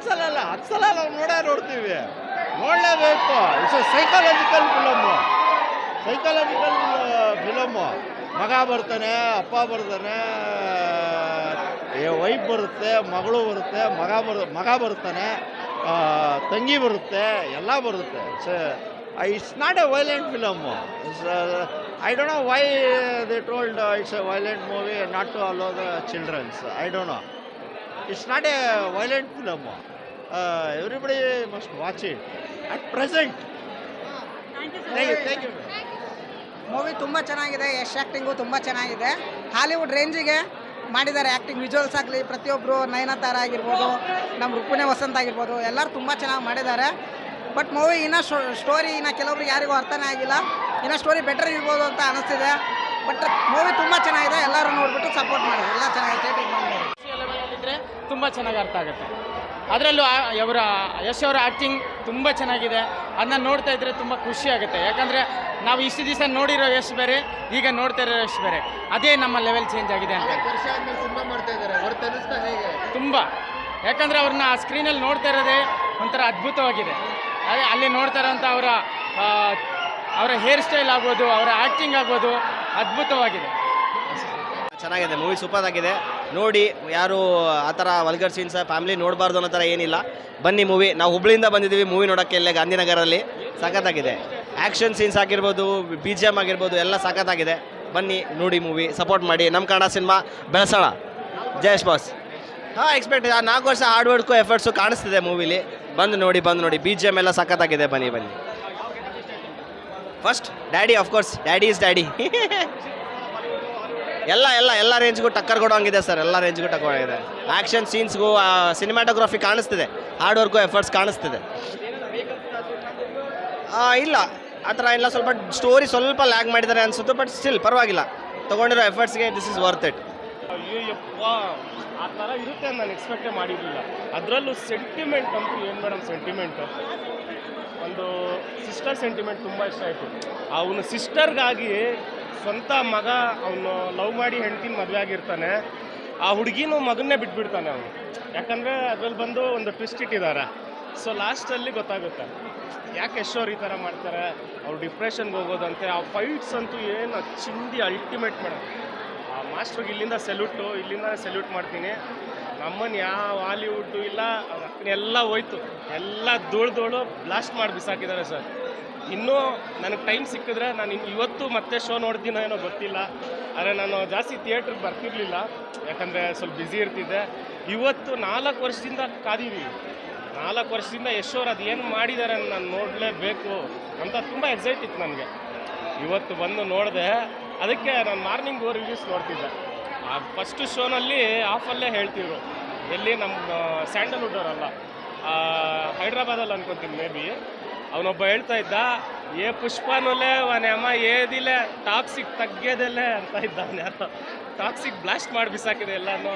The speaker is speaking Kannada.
ಒಂದ್ಸಲ ಅಲ್ಲ 10 ಸಲ ನಾವು ನೋಡ್ತೀವಿ, ನೋಡಲೇಬೇಕು. It's psychological film. ಮಗ ಬರ್ತಾನೆ, ಅಪ್ಪ ಬರ್ತಾನೆ, ವೈಫ್ ಬರುತ್ತೆ, ಮಗಳು ಬರುತ್ತೆ, ಮಗ ಬರ್ತಾನೆ, ತಂಗಿ ಬರುತ್ತೆ, ಎಲ್ಲ ಬರುತ್ತೆ. It's not a violent film. I don't know why they told it's a violent movie not to allow the childrens. I don't know. It's not a violent film. Everybody must watch it at present. Thank you. Movie ತುಂಬ ಚೆನ್ನಾಗಿದೆ. ಯಶ್ ಆ್ಯಕ್ಟಿಂಗು ತುಂಬ ಚೆನ್ನಾಗಿದೆ. ಹಾಲಿವುಡ್ ರೇಂಜಿಗೆ ಮಾಡಿದ್ದಾರೆ ಆ್ಯಕ್ಟಿಂಗ್. ವಿಜುವಲ್ಸ್ ಆಗಲಿ, ಪ್ರತಿಯೊಬ್ಬರು ನಯನತಾರ ಆಗಿರ್ಬೋದು, ನಮ್ಮ ರುಕ್ಮಿಣಿ ವಸಂತ್ ಆಗಿರ್ಬೋದು, ಎಲ್ಲರೂ ತುಂಬ ಚೆನ್ನಾಗಿ ಮಾಡಿದ್ದಾರೆ. ಬಟ್ ಮೂವಿ ಇನ್ನೂ ಸ್ಟೋರಿ ಕೆಲವೊಬ್ರಿಗೆ ಯಾರಿಗೂ ಅರ್ಥನೇ ಆಗಿಲ್ಲ. ಇನ್ನೂ ಸ್ಟೋರಿ ಬೆಟರ್ ಇರ್ಬೋದು ಅಂತ ಅನಿಸ್ತಿದೆ. ಬಟ್ ಮೂವಿ ತುಂಬ ಚೆನ್ನಾಗಿದೆ. ಎಲ್ಲರೂ ನೋಡಿಬಿಟ್ಟು ಸಪೋರ್ಟ್ ಮಾಡಿ. ಎಲ್ಲ ಚೆನ್ನಾಗಿದೆ. ಇದ್ದರೆ ತುಂಬ ಚೆನ್ನಾಗಿ ಅರ್ಥ ಆಗುತ್ತೆ. ಅದರಲ್ಲೂ ಯಶ್ ಅವರ ಆ್ಯಕ್ಟಿಂಗ್ ತುಂಬ ಚೆನ್ನಾಗಿದೆ. ಅದನ್ನ ನೋಡ್ತಾ ಇದ್ದರೆ ತುಂಬ ಖುಷಿ ಆಗುತ್ತೆ. ಯಾಕಂದರೆ ನಾವು ಇಷ್ಟು ದಿವಸ ನೋಡಿರೋ ಯಶ್ ಬೇರೆ, ಈಗ ನೋಡ್ತಾ ಇರೋ ಯಶ್ ಬೇರೆ. ಅದೇ ನಮ್ಮ ಲೆವೆಲ್ ಚೇಂಜ್ ಆಗಿದೆ ಅಂತ ತುಂಬ. ಯಾಕಂದರೆ ಅವ್ರನ್ನ ಆ ಸ್ಕ್ರೀನಲ್ಲಿ ನೋಡ್ತಾ ಇರೋದೇ ಒಂಥರ ಅದ್ಭುತವಾಗಿದೆ. ಅದೇ ಅಲ್ಲಿ ನೋಡ್ತಾ ಇರೋಂಥ ಅವರ ಹೇರ್ ಸ್ಟೈಲ್ ಆಗ್ಬೋದು, ಅವರ ಆ್ಯಕ್ಟಿಂಗ್ ಆಗ್ಬೋದು, ಅದ್ಭುತವಾಗಿದೆ. ಚೆನ್ನಾಗಿದೆ. ಮೂವಿ ಸೂಪರ್ ಆಗಿದೆ. ನೋಡಿ, ಯಾರು ಆ ಥರ ವಲ್ಗರ್ ಸೀನ್ಸ್ ಫ್ಯಾಮಿಲಿ ನೋಡಬಾರ್ದು ಅನ್ನೋ ಥರ ಏನಿಲ್ಲ. ಬನ್ನಿ ಮೂವಿ. ನಾವು ಹುಬ್ಳಿಯಿಂದ ಬಂದಿದ್ದೀವಿ ಮೂವಿ ನೋಡೋಕ್ಕೆ. ಇಲ್ಲೇ ಗಾಂಧಿನಗರಲ್ಲಿ ಸಖತ್ತಾಗಿದೆ. ಆ್ಯಕ್ಷನ್ ಸೀನ್ಸ್ ಆಗಿರ್ಬೋದು, BGM ಆಗಿರ್ಬೋದು, ಎಲ್ಲ ಸಖತ್ತಾಗಿದೆ. ಬನ್ನಿ ನೋಡಿ ಮೂವಿ, ಸಪೋರ್ಟ್ ಮಾಡಿ. ನಮ್ಮ ಕನ್ನಡ ಸಿನಿಮಾ ಬೆಳೆಸೋಣ. ಜಯೇಶ್ ಬಾಸ್. ಎಕ್ಸ್ಪೆಕ್ಟ್ 4 ವರ್ಷ ಹಾರ್ಡ್ ವರ್ಕು ಎಫರ್ಟ್ಸು ಕಾಣಿಸ್ತಿದೆ ಮೂವಿಲಿ. ಬಂದು ನೋಡಿ. BGM ಎಲ್ಲ ಸಖತ್ತಾಗಿದೆ. ಬನ್ನಿ. First daddy, of course daddy is daddy. ಎಲ್ಲ ರೇಂಜ್ಗೂ ಟಕ್ಕರ್ ಕೊಡೋಂಗಿದೆ ಸರ್. ಎಲ್ಲ ರೇಂಜ್ಗೂ ಟಕ್ಕರ್ ಆಗಿದೆ. ಆ್ಯಕ್ಷನ್ ಸೀನ್ಸ್ಗೂ, ಸಿನಿಮಾಟೋಗ್ರಫಿ ಕಾಣಿಸ್ತಿದೆ, ಹಾರ್ಡ್ ವರ್ಕು ಎಫರ್ಟ್ಸ್ ಕಾಣಿಸ್ತಿದೆ. ಇಲ್ಲ ಆ ಥರ ಇಲ್ಲ. ಸ್ವಲ್ಪ ಸ್ಟೋರಿ ಸ್ವಲ್ಪ ಲ್ಯಾಗ್ ಮಾಡಿದ್ದಾರೆ ಅನಿಸುತ್ತೆ. ಬಟ್ ಸ್ಟಿಲ್ ಪರವಾಗಿಲ್ಲ. ತೊಗೊಂಡಿರೋ ಎಫರ್ಟ್ಸ್ಗೆ this is worth it. Ayyappa, ಆ ಥರ ಇರುತ್ತೆ ನಾನು ಎಕ್ಸ್ಪೆಕ್ಟೇ ಮಾಡಿರಲಿಲ್ಲ. ಅದರಲ್ಲೂ ಸೆಂಟಿಮೆಂಟ್ ಅಂತೂ ಏನು ಮೇಡಮ್, ಸೆಂಟಿಮೆಂಟು ಒಂದು ಸಿಸ್ಟರ್ ಸೆಂಟಿಮೆಂಟ್ ತುಂಬ ಇಷ್ಟ ಆಯಿತು. ಅವನು ಸಿಸ್ಟರ್ಗಾಗಿ ಸ್ವಂತ ಮಗ ಅವನು ಲವ್ ಮಾಡಿ ಹೆಂಡ್ತಿನ ಮದುವೆ ಆಗಿರ್ತಾನೆ. ಆ ಹುಡುಗಿನೂ ಮಗನ್ನೇ ಬಿಟ್ಬಿಡ್ತಾನೆ ಅವನು. ಯಾಕಂದರೆ ಅದ್ರಲ್ಲಿ ಬಂದು ಒಂದು ಟ್ವಿಸ್ಟ್ ಇಟ್ಟಿದ್ದಾರೆ. ಸೊ ಲಾಸ್ಟಲ್ಲಿ ಗೊತ್ತಾಗುತ್ತೆ ಯಾಕೆ ಯಶ್ ಅವ್ರು ಈ ಥರ ಮಾಡ್ತಾರೆ. ಅವ್ರು ಡಿಪ್ರೆಷನ್ಗೆ ಹೋಗೋದಂತೆ. ಆ ಫೈಟ್ಸ್ ಅಂತೂ ಏನು ಚಿಂದಿ ಅಲ್ಟಿಮೇಟ್ ಮೇಡಮ್. ಆ ಮಾಸ್ಟ್ರಿಗೆ ಇಲ್ಲಿಂದ ಸೆಲ್ಯೂಟ್ ಮಾಡ್ತೀನಿ. ನಮ್ಮನ್ನು ಯಾವ ಹಾಲಿವುಡ್ಡು ಇಲ್ಲ, ಎಲ್ಲ ಹೋಯ್ತು, ಎಲ್ಲ ಧೂಳು ಬ್ಲಾಸ್ಟ್ ಮಾಡಿ ಬಿಸಾಕಿದ್ದಾರೆ ಸರ್. ಇನ್ನೂ ನನಗೆ ಟೈಮ್ ಸಿಕ್ಕಿದ್ರೆ ನಾನು ಇವತ್ತು ಮತ್ತೆ ಶೋ ನೋಡ್ತೀನೋ ಏನೋ ಗೊತ್ತಿಲ್ಲ. ಆದರೆ ನಾನು ಜಾಸ್ತಿ ಥಿಯೇಟ್ರಿಗೆ ಬರ್ತಿರ್ಲಿಲ್ಲ, ಯಾಕಂದರೆ ಸ್ವಲ್ಪ ಬ್ಯುಸಿ ಇರ್ತಿದ್ದೆ. ಇವತ್ತು 4 ವರ್ಷದಿಂದ ಕಾದಿದ್ದೀವಿ. 4 ವರ್ಷದಿಂದ ಯಶ್ ಅವ್ರು ಅದು ಏನು ಮಾಡಿದ್ದಾರೆ ನಾನು ನೋಡಲೇಬೇಕು ಅಂತ ತುಂಬ ಎಕ್ಸೈಟ್ ಇತ್ತು ನನಗೆ. ಇವತ್ತು ಬಂದು ನೋಡಿದೆ. ಅದಕ್ಕೆ ನಾನು ಮಾರ್ನಿಂಗ್ ರಿವ್ಯೂಸ್ ನೋಡ್ತಿದ್ದೆ. ಆ ಫಸ್ಟು ಶೋನಲ್ಲಿ ಆಫಲ್ಲೇ ಹೇಳ್ತಿದ್ರು. ಎಲ್ಲಿ ನಮ್ಮ ಸ್ಯಾಂಡಲ್ವುಡ್ ಅವರಲ್ಲ, ಹೈದ್ರಾಬಾದಲ್ಲಿ ಅನ್ಕೊತೀನಿ ಮೇ ಬಿ. ಅವನೊಬ್ಬ ಹೇಳ್ತಾ ಇದ್ದ, ಏ ಪುಷ್ಪನಲ್ಲೇ ಅಮ್ಮ ಏದಿಲ್ಲ ಟಾಕ್ಸಿಕ್ ತಗ್ಗೇದಲ್ಲೇ ಅಂತ ಇದ್ದ. ಯಾರೋ ಟಾಕ್ಸಿಕ್ ಬ್ಲಾಸ್ಟ್ ಮಾಡಿ ಬಿಸಾಕಿದೆ ಎಲ್ಲನೂ.